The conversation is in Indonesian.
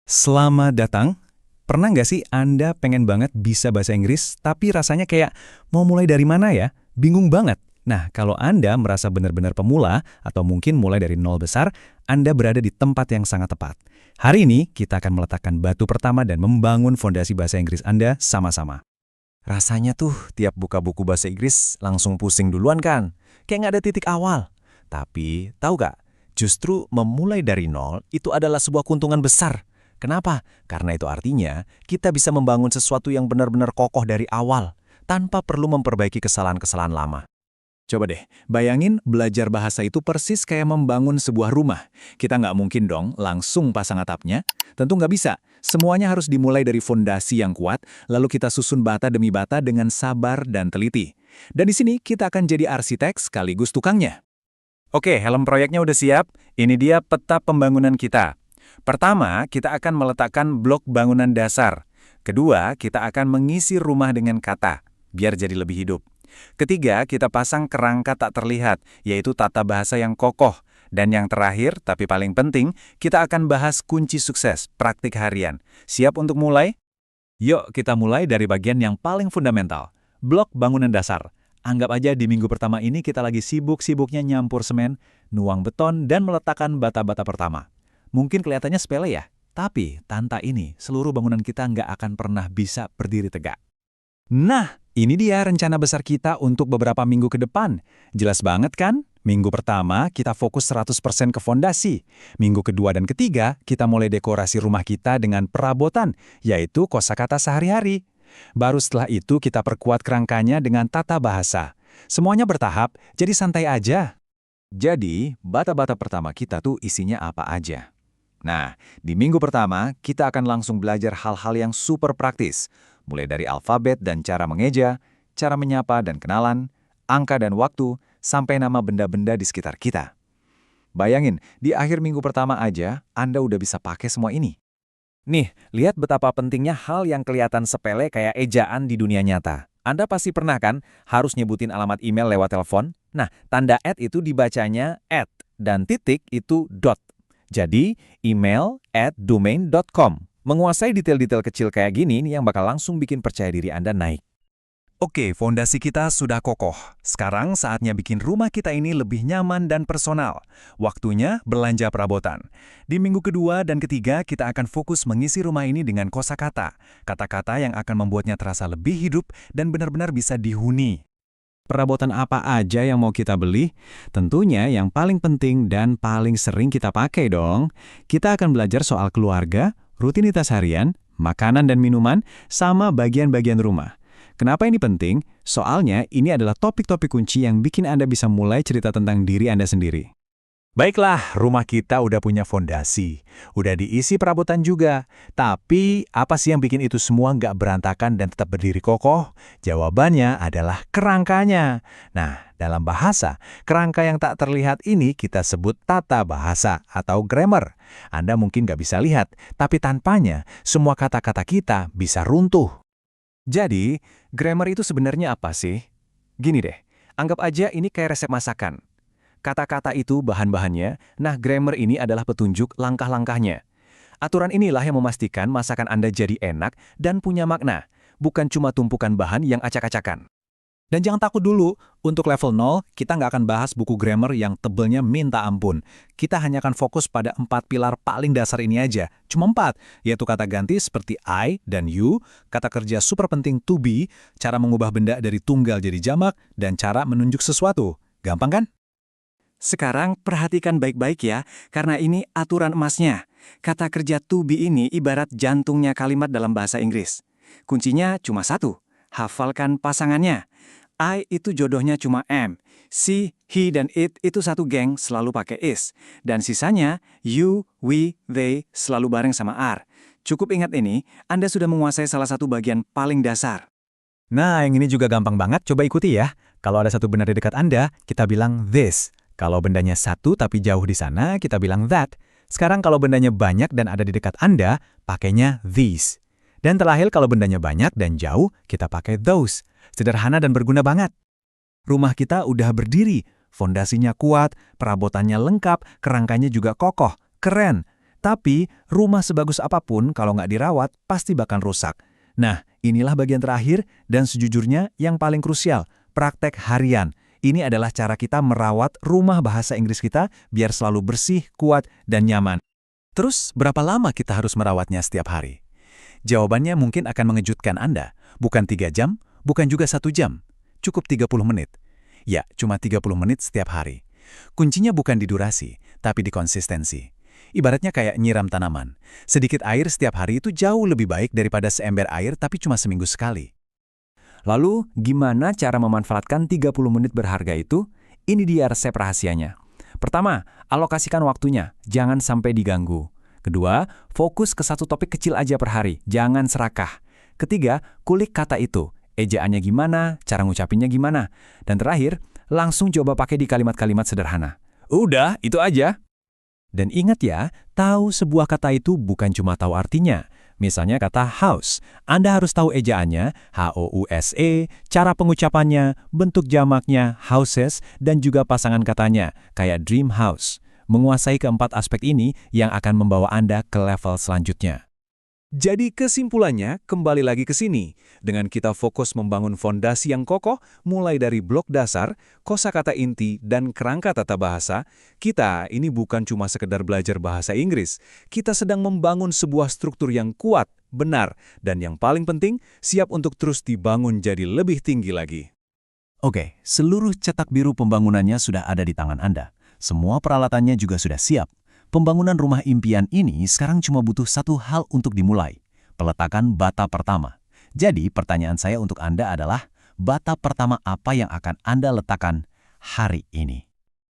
Selamat datang. Pernah nggak sih Anda pengen banget bisa bahasa Inggris, tapi rasanya kayak mau mulai dari mana ya? Bingung banget. Nah, kalau Anda merasa benar-benar pemula, atau mungkin mulai dari nol besar, Anda berada di tempat yang sangat tepat. Hari ini, kita akan meletakkan batu pertama dan membangun fondasi bahasa Inggris Anda sama-sama. Rasanya tuh tiap buka buku bahasa Inggris langsung pusing duluan kan? Kayak nggak ada titik awal. Tapi tahu gak? Justru memulai dari nol itu adalah sebuah keuntungan besar. Kenapa? Karena itu artinya kita bisa membangun sesuatu yang benar-benar kokoh dari awal, tanpa perlu memperbaiki kesalahan-kesalahan lama. Coba deh, bayangin belajar bahasa itu persis kayak membangun sebuah rumah. Kita nggak mungkin dong langsung pasang atapnya. Tentu nggak bisa. Semuanya harus dimulai dari fondasi yang kuat, lalu kita susun bata demi bata dengan sabar dan teliti. Dan di sini kita akan jadi arsitek sekaligus tukangnya. Oke, helm proyeknya udah siap. Ini dia peta pembangunan kita. Pertama, kita akan meletakkan blok bangunan dasar. Kedua, kita akan mengisi rumah dengan kata, biar jadi lebih hidup. Ketiga, kita pasang kerangka tak terlihat, yaitu tata bahasa yang kokoh. Dan yang terakhir, tapi paling penting, kita akan bahas kunci sukses, praktik harian. Siap untuk mulai? Yuk, kita mulai dari bagian yang paling fundamental, blok bangunan dasar. Anggap aja di minggu pertama ini kita lagi sibuk-sibuknya nyampur semen, nuang beton, dan meletakkan bata-bata pertama. Mungkin kelihatannya sepele ya, tapi tanpa ini, seluruh bangunan kita nggak akan pernah bisa berdiri tegak. Nah, ini dia rencana besar kita untuk beberapa minggu ke depan. Jelas banget kan? Minggu pertama, kita fokus 100% ke fondasi. Minggu kedua dan ketiga, kita mulai dekorasi rumah kita dengan perabotan, yaitu kosakata sehari-hari. Baru setelah itu, kita perkuat kerangkanya dengan tata bahasa. Semuanya bertahap, jadi santai aja. Jadi, bata-bata pertama kita tuh isinya apa aja? Nah, di minggu pertama, kita akan langsung belajar hal-hal yang super praktis. Mulai dari alfabet dan cara mengeja, cara menyapa dan kenalan, angka dan waktu, sampai nama benda-benda di sekitar kita. Bayangin, di akhir minggu pertama aja, Anda udah bisa pakai semua ini. Nih, lihat betapa pentingnya hal yang kelihatan sepele kayak ejaan di dunia nyata. Anda pasti pernah kan harus nyebutin alamat email lewat telepon? Nah, tanda @ itu dibacanya @ dan titik itu dot. Jadi, email@domain.com. Menguasai detail-detail kecil kayak gini nih yang bakal langsung bikin percaya diri Anda naik. Oke, fondasi kita sudah kokoh. Sekarang saatnya bikin rumah kita ini lebih nyaman dan personal. Waktunya belanja perabotan. Di minggu kedua dan ketiga, kita akan fokus mengisi rumah ini dengan kosakata. Kata-kata yang akan membuatnya terasa lebih hidup dan benar-benar bisa dihuni. Perabotan apa aja yang mau kita beli? Tentunya yang paling penting dan paling sering kita pakai dong. Kita akan belajar soal keluarga, rutinitas harian, makanan dan minuman, sama bagian-bagian rumah. Kenapa ini penting? Soalnya ini adalah topik-topik kunci yang bikin Anda bisa mulai cerita tentang diri Anda sendiri. Baiklah, rumah kita udah punya fondasi. Udah diisi perabotan juga. Tapi, apa sih yang bikin itu semua nggak berantakan dan tetap berdiri kokoh? Jawabannya adalah kerangkanya. Nah, dalam bahasa, kerangka yang tak terlihat ini kita sebut tata bahasa atau grammar. Anda mungkin nggak bisa lihat, tapi tanpanya, semua kata-kata kita bisa runtuh. Jadi, grammar itu sebenarnya apa sih? Gini deh, anggap aja ini kayak resep masakan. Kata-kata itu bahan-bahannya, nah grammar ini adalah petunjuk langkah-langkahnya. Aturan inilah yang memastikan masakan Anda jadi enak dan punya makna, bukan cuma tumpukan bahan yang acak-acakan. Dan jangan takut dulu, untuk level 0, kita nggak akan bahas buku grammar yang tebelnya minta ampun. Kita hanya akan fokus pada 4 pilar paling dasar ini aja, cuma 4, yaitu kata ganti seperti I dan you, kata kerja super penting to be, cara mengubah benda dari tunggal jadi jamak, dan cara menunjuk sesuatu. Gampang kan? Sekarang perhatikan baik-baik ya, karena ini aturan emasnya. Kata kerja to be ini ibarat jantungnya kalimat dalam bahasa Inggris. Kuncinya cuma satu, hafalkan pasangannya. I itu jodohnya cuma am. She, he, dan it itu satu geng selalu pakai is. Dan sisanya, you, we, they selalu bareng sama are. Cukup ingat ini, Anda sudah menguasai salah satu bagian paling dasar. Nah, yang ini juga gampang banget, coba ikuti ya. Kalau ada satu benda di dekat Anda, kita bilang this. Kalau bendanya satu tapi jauh di sana, kita bilang that. Sekarang kalau bendanya banyak dan ada di dekat Anda, pakainya these. Dan terakhir kalau bendanya banyak dan jauh, kita pakai those. Sederhana dan berguna banget. Rumah kita udah berdiri, fondasinya kuat, perabotannya lengkap, kerangkanya juga kokoh, keren. Tapi, rumah sebagus apapun kalau nggak dirawat, pasti bakal rusak. Nah, inilah bagian terakhir dan sejujurnya yang paling krusial, praktek harian. Ini adalah cara kita merawat rumah bahasa Inggris kita biar selalu bersih, kuat, dan nyaman. Terus, berapa lama kita harus merawatnya setiap hari? Jawabannya mungkin akan mengejutkan Anda. Bukan 3 jam, bukan juga 1 jam. Cukup 30 menit. Ya, cuma 30 menit setiap hari. Kuncinya bukan di durasi, tapi di konsistensi. Ibaratnya kayak nyiram tanaman. Sedikit air setiap hari itu jauh lebih baik daripada seember air tapi cuma seminggu sekali. Lalu, gimana cara memanfaatkan 30 menit berharga itu? Ini dia resep rahasianya. Pertama, alokasikan waktunya, jangan sampai diganggu. Kedua, fokus ke satu topik kecil aja per hari, jangan serakah. Ketiga, kulik kata itu, ejaannya gimana, cara ngucapinnya gimana. Dan terakhir, langsung coba pakai di kalimat-kalimat sederhana. Udah, itu aja. Dan ingat ya, tahu sebuah kata itu bukan cuma tahu artinya. Misalnya kata house, Anda harus tahu ejaannya, H-O-U-S-E, cara pengucapannya, bentuk jamaknya, houses, dan juga pasangan katanya, kayak dream house. Menguasai keempat aspek ini yang akan membawa Anda ke level selanjutnya. Jadi kesimpulannya, kembali lagi ke sini. Dengan kita fokus membangun fondasi yang kokoh, mulai dari blok dasar, kosakata inti, dan kerangka tata bahasa, kita ini bukan cuma sekedar belajar bahasa Inggris. Kita sedang membangun sebuah struktur yang kuat, benar, dan yang paling penting, siap untuk terus dibangun jadi lebih tinggi lagi. Oke, seluruh cetak biru pembangunannya sudah ada di tangan Anda. Semua peralatannya juga sudah siap. Pembangunan rumah impian ini sekarang cuma butuh satu hal untuk dimulai, peletakan bata pertama. Jadi pertanyaan saya untuk Anda adalah, bata pertama apa yang akan Anda letakkan hari ini?